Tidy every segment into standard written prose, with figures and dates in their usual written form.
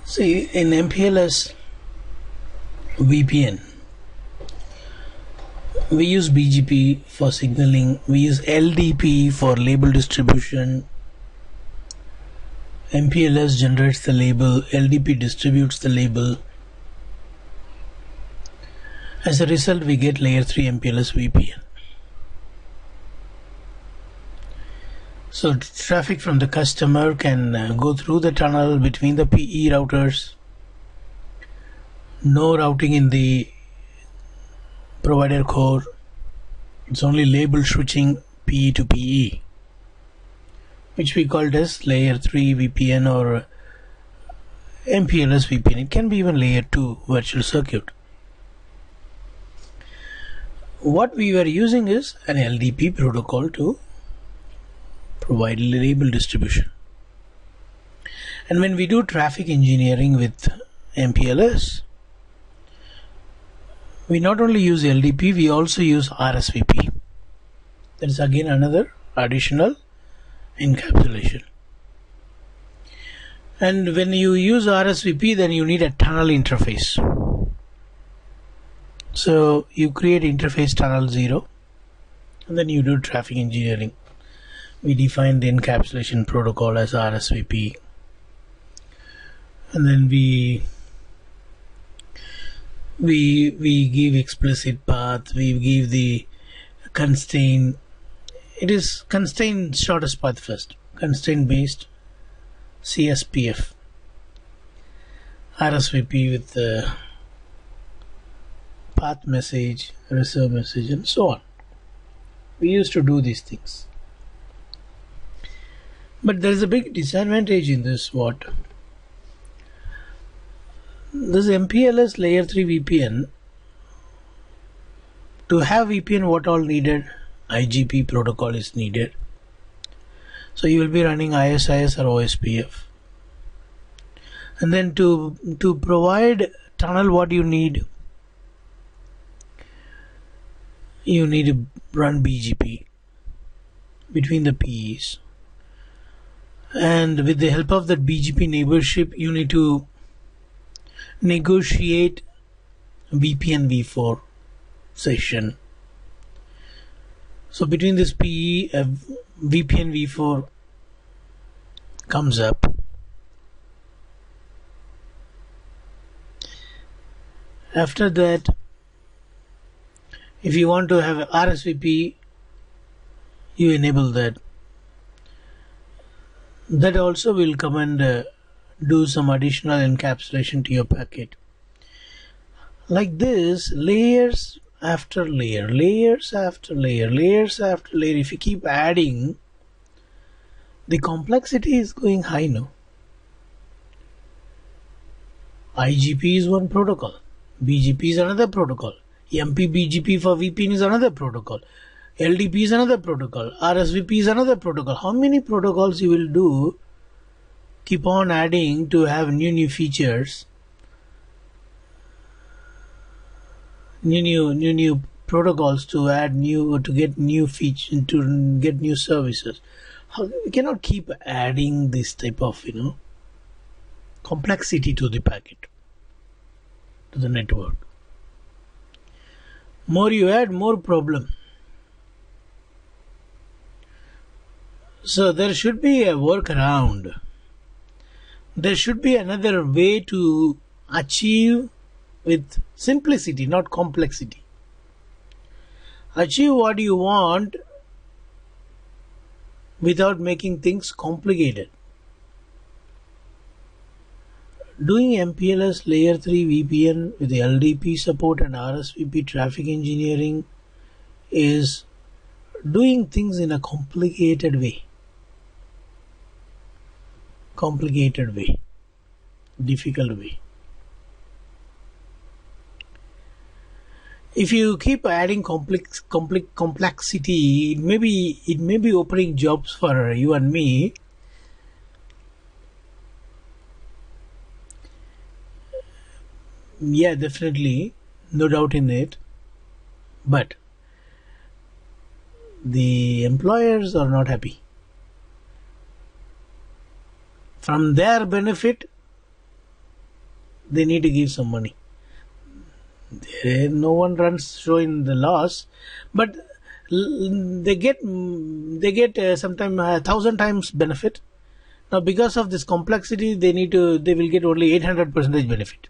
See, in MPLS VPN, we use BGP for signaling, we use LDP for label distribution. MPLS generates the label, LDP distributes the label. As a result, we get layer 3 MPLS VPN. So traffic from the customer can go through the tunnel between the PE routers. No routing in the provider core. It's only label switching PE to PE, which we called as layer 3 VPN or MPLS VPN. It can be even layer 2 virtual circuit. What we were using is an LDP protocol to provide label distribution. And when we do traffic engineering with MPLS, we not only use LDP, we also use RSVP. That is again another additional encapsulation. And when you use RSVP, then you need a tunnel interface. So you create interface tunnel 0 and then you do traffic engineering. We define the encapsulation protocol as RSVP, and then we give explicit path, we give the constraint. It is constraint shortest path first, constraint based CSPF, RSVP with the path message, reserve message, and so on. We used to do these things. But there is a big disadvantage in this. What? This MPLS layer 3 VPN, to have VPN, what all needed? IGP protocol is needed. So you will be running ISIS or OSPF. And then to provide tunnel, what you need? You need to run BGP between the PEs. And with the help of that BGP neighborship, you need to negotiate VPN v4 session. So between this PE, VPN v4 comes up. After that, if you want to have RSVP, you enable that. That also will come and do some additional encapsulation to your packet. Like this, layers after layer, layers after layer, layers after layer. If you keep adding, the complexity is going high now. IGP is one protocol, BGP is another protocol, MPBGP for VPN is another protocol, LDP is another protocol, RSVP is another protocol. How many protocols you will do? Keep on adding to have new features, new protocols to add to get new features, to get new services. We cannot keep adding this type of complexity to the packet, to the network. More you add, more problem. So there should be a workaround. There should be another way to achieve with simplicity, not complexity. Achieve what you want without making things complicated. Doing MPLS layer 3 VPN with LDP support and RSVP traffic engineering is doing things in a complicated way, difficult way. If you keep adding complexity, it may be opening jobs for you and me. Yeah, definitely, no doubt in it. But the employers are not happy. From their benefit, they need to give some money. No one runs show in the loss, but they get sometimes 1,000 times benefit. Now because of this complexity, they will get only 800% benefit.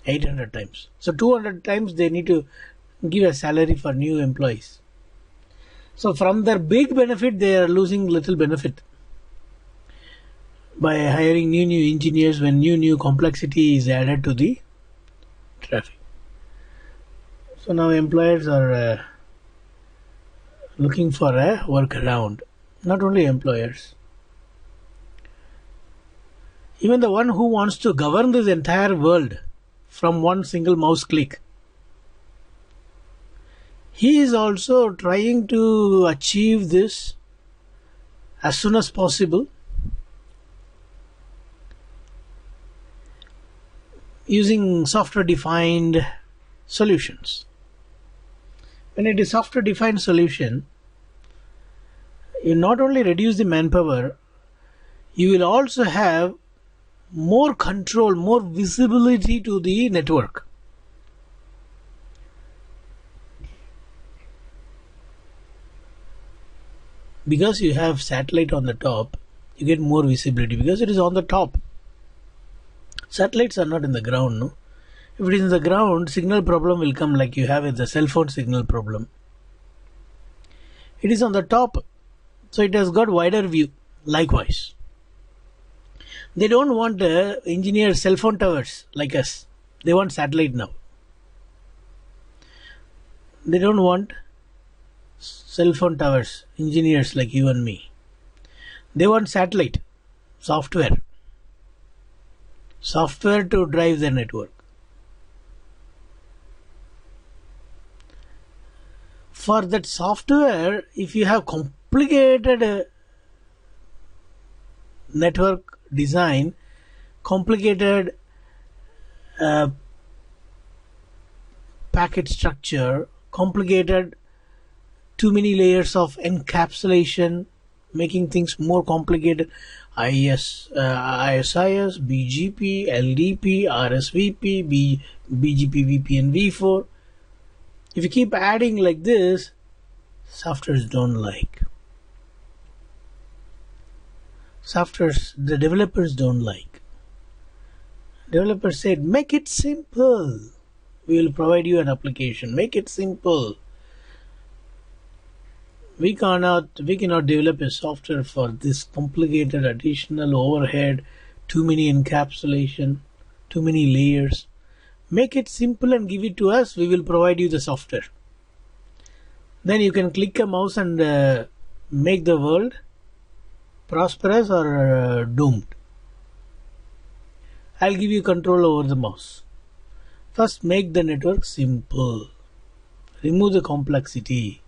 800 times. So 200 times they need to give a salary for new employees. So from their big benefit, they are losing little benefit by hiring new engineers when new complexity is added to the traffic. So now employers are looking for a workaround. Not only employers, even the one who wants to govern this entire world from one single mouse click, he is also trying to achieve this as soon as possible using software defined solutions. When it is software defined solution, you not only reduce the manpower, you will also have more control, more visibility to the network. Because you have satellite on the top, you get more visibility because it is on the top. Satellites are not in the ground, no? If it is in the ground, signal problem will come like you have with the cell phone signal problem. It is on the top, so it has got wider view. Likewise, they don't want engineer cell phone towers like us. They want satellite now. They don't want cell phone towers, engineers like you and me. They want satellite, software to drive their network. For that software, if you have complicated network design, complicated packet structure, complicated too many layers of encapsulation, making things more complicated, ISIS, BGP, LDP, RSVP, BGP, VPN, V4. If you keep adding like this, softwares don't like. The developers don't like. Developers said, make it simple. We will provide you an application. Make it simple. We cannot develop a software for this complicated additional overhead, too many encapsulation, too many layers. Make it simple and give it to us. We will provide you the software. Then you can click a mouse and make the world prosperous or doomed. I'll give you control over the mouse. First, make the network simple. Remove the complexity.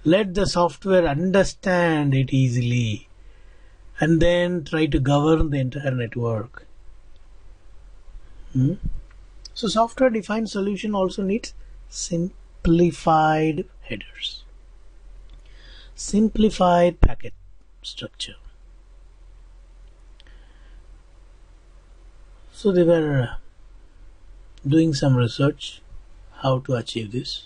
Let the software understand it easily. And then try to govern the entire network. So software defined solution also needs simplified headers. Simplified packet structure. So they were doing some research how to achieve this.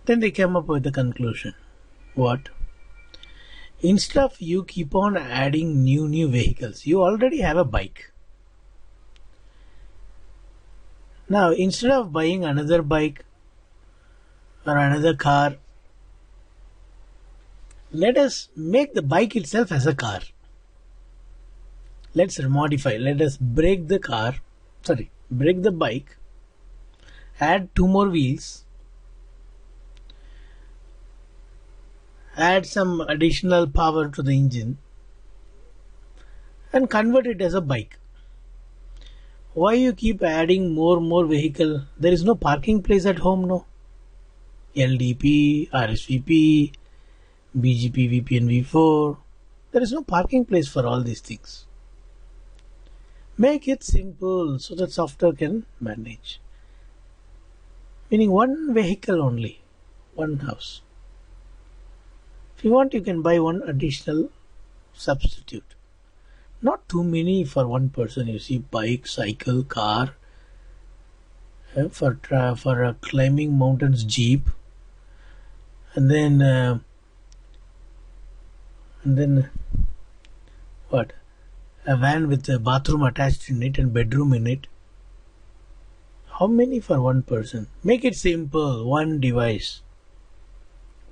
Then they came up with the conclusion. What? Instead of you keep on adding new vehicles, you already have a bike. Now instead of buying another bike or another car, let us make the bike itself as a car. Let's modify. Let us break the bike, add 2 more wheels, add some additional power to the engine and convert it as a bike. Why you keep adding more vehicle? There is no parking place at home, no? LDP, RSVP, BGP, VPN, V4. There is no parking place for all these things. Make it simple so that software can manage. Meaning one vehicle only, one house. If you want, you can buy one additional substitute. Not too many for one person. You see, bike, cycle, car, for climbing mountains, jeep, and then what? A van with a bathroom attached in it and bedroom in it. How many for one person? Make it simple. One device,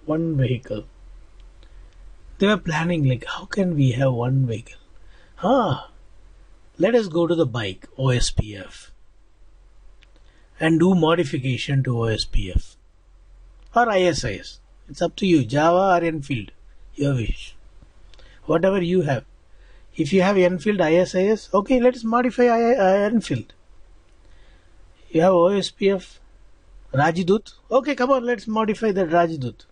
one vehicle. They were planning like, how can we have one vehicle? Let us go to the bike, OSPF, and do modification to OSPF or ISIS. It's up to you, Java or Enfield, your wish. Whatever you have. If you have Enfield ISIS, okay, let's modify Enfield. You have OSPF Rajdut, okay, come on, let's modify that Rajdut.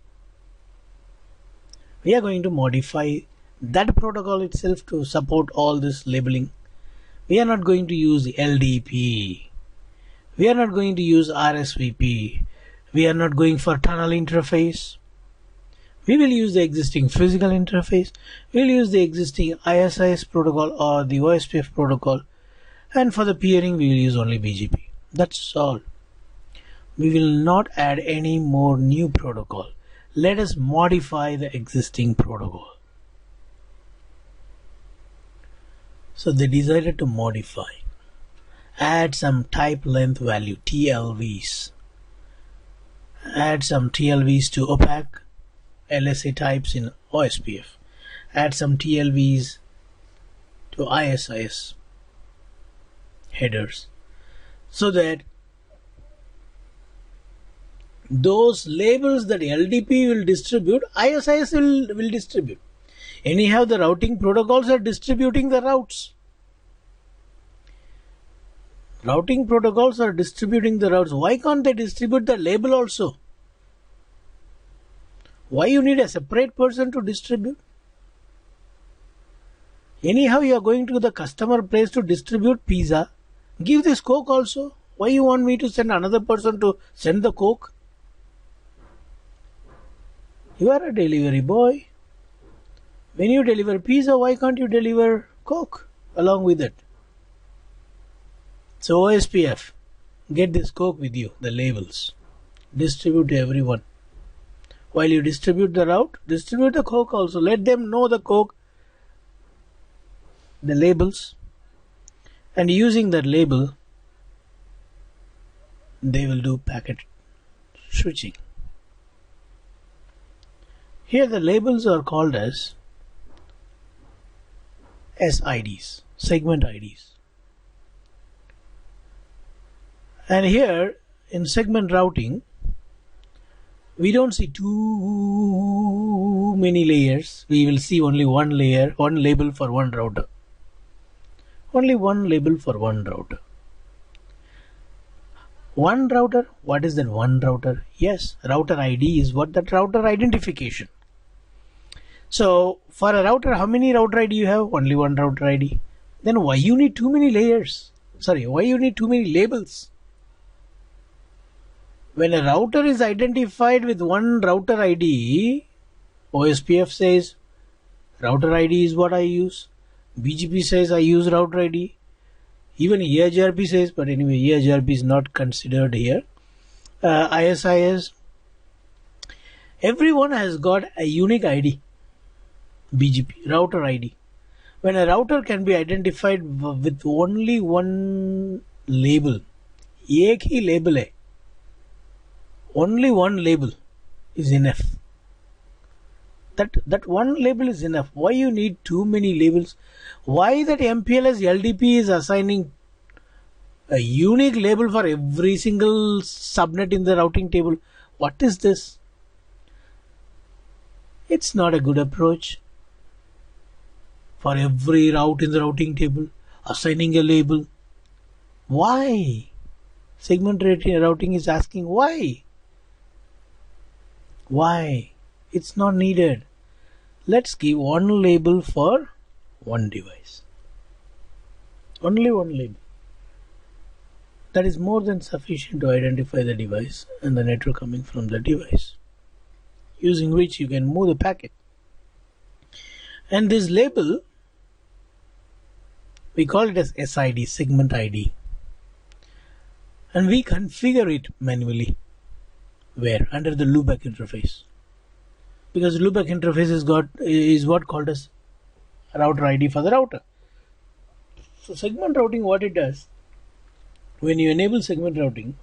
We are going to modify that protocol itself to support all this labeling. We are not going to use LDP. We are not going to use RSVP. We are not going for tunnel interface. We will use the existing physical interface. We will use the existing ISIS protocol or the OSPF protocol. And for the peering, we will use only BGP. That's all. We will not add any more new protocol. Let us modify the existing protocol. So they decided to modify. Add some type length value, TLVs. Add some TLVs to opaque LSA types in OSPF. Add some TLVs to ISIS headers. So that those labels that LDP will distribute, ISIS will distribute. Anyhow, the routing protocols are distributing the routes. Routing protocols are distributing the routes. Why can't they distribute the label also? Why you need a separate person to distribute? Anyhow, you are going to the customer place to distribute pizza. Give this Coke also. Why you want me to send another person to send the Coke? You are a delivery boy. When you deliver pizza, why can't you deliver Coke along with it? So OSPF, get this Coke with you, the labels. Distribute to everyone. While you distribute the route, distribute the Coke also. Let them know the Coke, the labels. And using that label, they will do packet switching. Here the labels are called as SIDs, segment IDs. And here in segment routing, we don't see too many layers. We will see only one layer, one label for one router. Only one label for one router. One router, what is that one router? Yes, router ID is what? That router identification. So for a router, how many router ID you have? Only one router ID. Then why you need too many layers? Why you need too many labels? When a router is identified with one router ID, OSPF says router ID is what I use. BGP says I use router ID. Even EIGRP says, but anyway, EIGRP is not considered here. ISIS. Everyone has got a unique ID. BGP, router ID. When a router can be identified with only one label, एक ही label है. Only one label is enough. That one label is enough. Why you need too many labels? Why that MPLS LDP is assigning a unique label for every single subnet in the routing table? What is this? It's not a good approach. For every route in the routing table, assigning a label. Why? Segment routing is asking why? Why? It's not needed. Let's give one label for one device. Only one label. That is more than sufficient to identify the device and the network coming from the device, using which you can move the packet. And this label We call it as SID, segment ID. And we configure it manually. Where? Under the loopback interface. Because loopback interface is what called as router ID for the router. So segment routing, what it does, when you enable segment routing,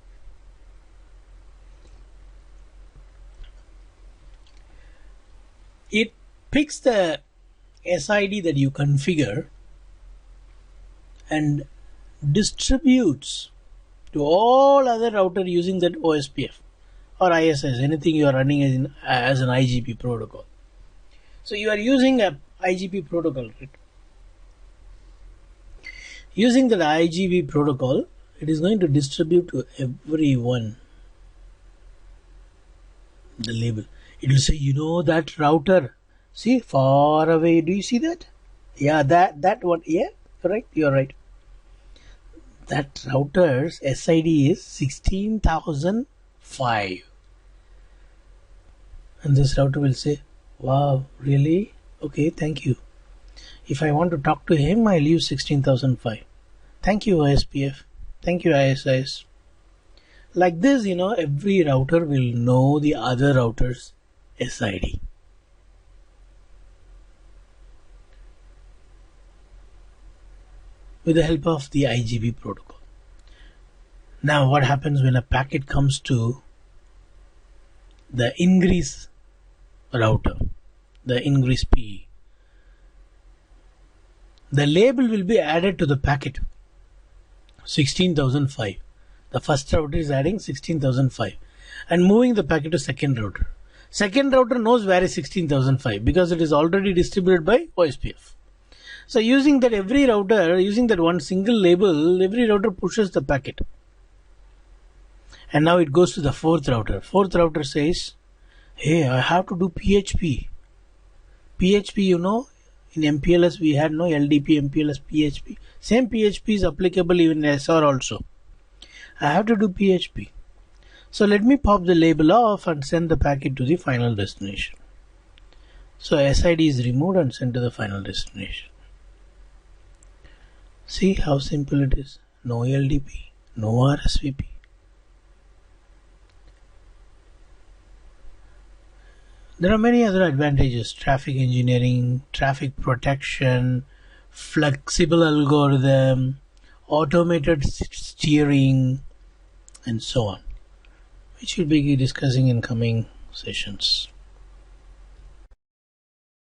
it picks the SID that you configure and distributes to all other router using that OSPF or ISS, anything you are running as an IGP protocol. So you are using a IGP protocol, right? Using that IGP protocol, it is going to distribute to everyone the label. It will say, that router, see, far away, do you see that? Yeah, that one, yeah, you're right. That router's SID is 16,005. And this router will say, wow, really? Okay, thank you. If I want to talk to him, I'll use 16,005. Thank you, OSPF. Thank you, ISIS. Like this, every router will know the other router's SID. With the help of the IGP protocol. Now, what happens when a packet comes to the ingress router, the ingress PE? The label will be added to the packet 16,005. The first router is adding 16,005 and moving the packet to second router. Second router knows where is 16,005 because it is already distributed by OSPF. So using that using that one single label, every router pushes the packet. And now it goes to the fourth router. Fourth router says, hey, I have to do PHP. PHP, in MPLS we had no LDP, MPLS, PHP. Same PHP is applicable even in SR also. I have to do PHP. So let me pop the label off and send the packet to the final destination. So SID is removed and sent to the final destination. See how simple it is. No LDP, no RSVP. There are many other advantages: traffic engineering, traffic protection, flexible algorithm, automated steering, and so on, which we'll be discussing in coming sessions.